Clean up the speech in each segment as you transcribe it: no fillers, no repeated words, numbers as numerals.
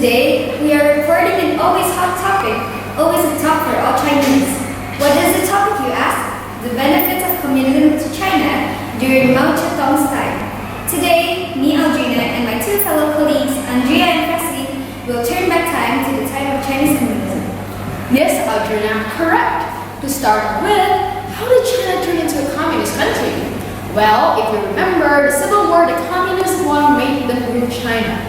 Today, we are reporting an always hot topic, always a top for all Chinese. What is the topic, you ask? The benefits of communism to China during Mao Zedong's time. Today, me, Audryna, and my two fellow colleagues, Andrea and Presley, will turn back time to the time of Chinese communism. Yes, Audryna, correct. To start with, how did China turn into a communist country? Well, if you remember, the Civil War the communists won made them rule China.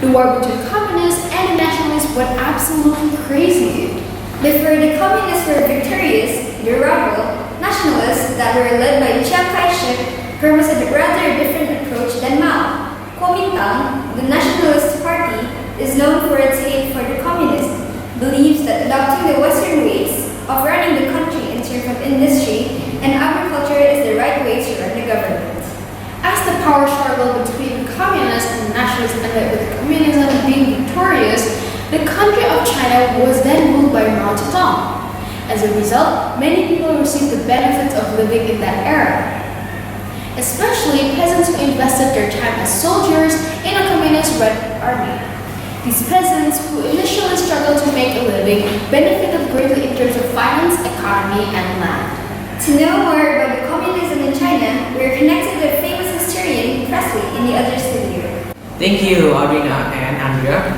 The war between communists and the nationalists went absolutely crazy. Before the communists were victorious, the rebel nationalists that were led by Chiang Kai-shek promised a rather different approach than Mao. Kuomintang, the nationalist party, is known for its hate for the communists, believes that adopting the Western ways of running the country in terms of industry and agriculture is the right way to run the government. As the power struggle between communists and nationalists ended with communism being victorious, the country of China was then ruled by Mao Zedong. As a result, many people received the benefits of living in that era, especially peasants who invested their time as soldiers in a communist-led army. These peasants, who initially struggled to make a living, benefited greatly in terms of finance, economy, and land. To know more about the communism in China, we are connected with famous historian Presley in the other studio. Thank you, Audryna and Andrea.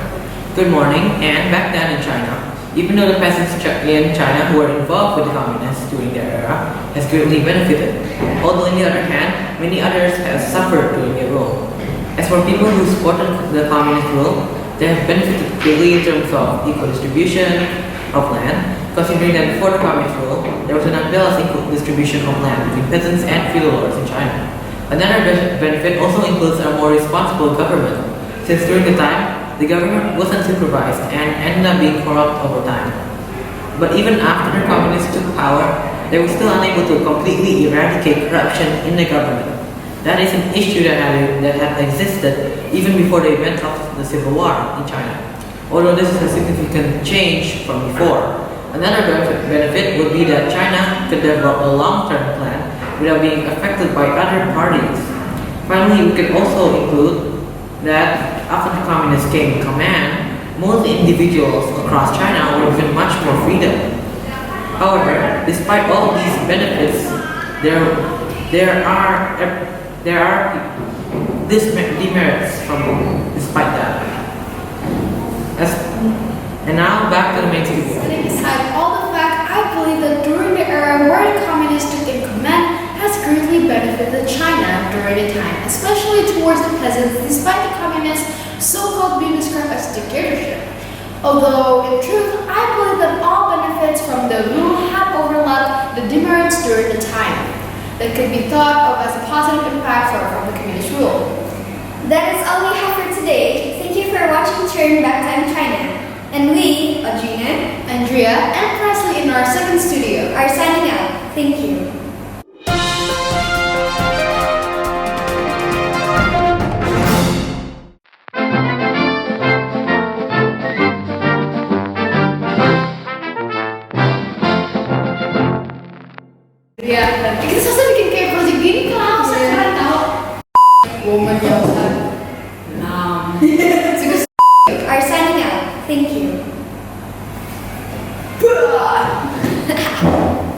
Good morning. And back then in China, even though the peasants in China who were involved with the communists during their era has greatly benefited, although on the other hand, many others have suffered during their rule. As for people who supported the communist rule, they have benefited greatly in terms of equal distribution of land, considering that before the communist rule, there was an unbalanced equal distribution of land between peasants and feudal lords in China. Another benefit also includes a more responsible government, since during the time, the government wasn't supervised and ended up being corrupt over time. But even after the communists took power, they were still unable to completely eradicate corruption in the government. That is an issue that had existed even before the event of the Civil War in China. Although this is a significant change from before, another benefit would be that China could develop a long-term plan without being affected by other parties. Finally, we could also include that after the communists came to command, most individuals across China were given much more freedom. However, despite all these benefits, there are demerits despite that. And now back to the main studio. Setting aside all the fact, I believe that during the era where the communists took in command has greatly benefited China during the time, especially towards the peasants, despite the communists so-called being described as dictatorship. Although, in truth, I believe that all benefits from the rule have overlapped the demerits during the time that could be thought of as a positive impact from the communist rule. That is all we have for today. Thank you for watching Turn Back Time China. And we, Audryna, Andrea, and Presley in our second studio are signing out. Thank you. Iya, kita susah bikin kayak project gini kalau saya kalian tahu. Woman yang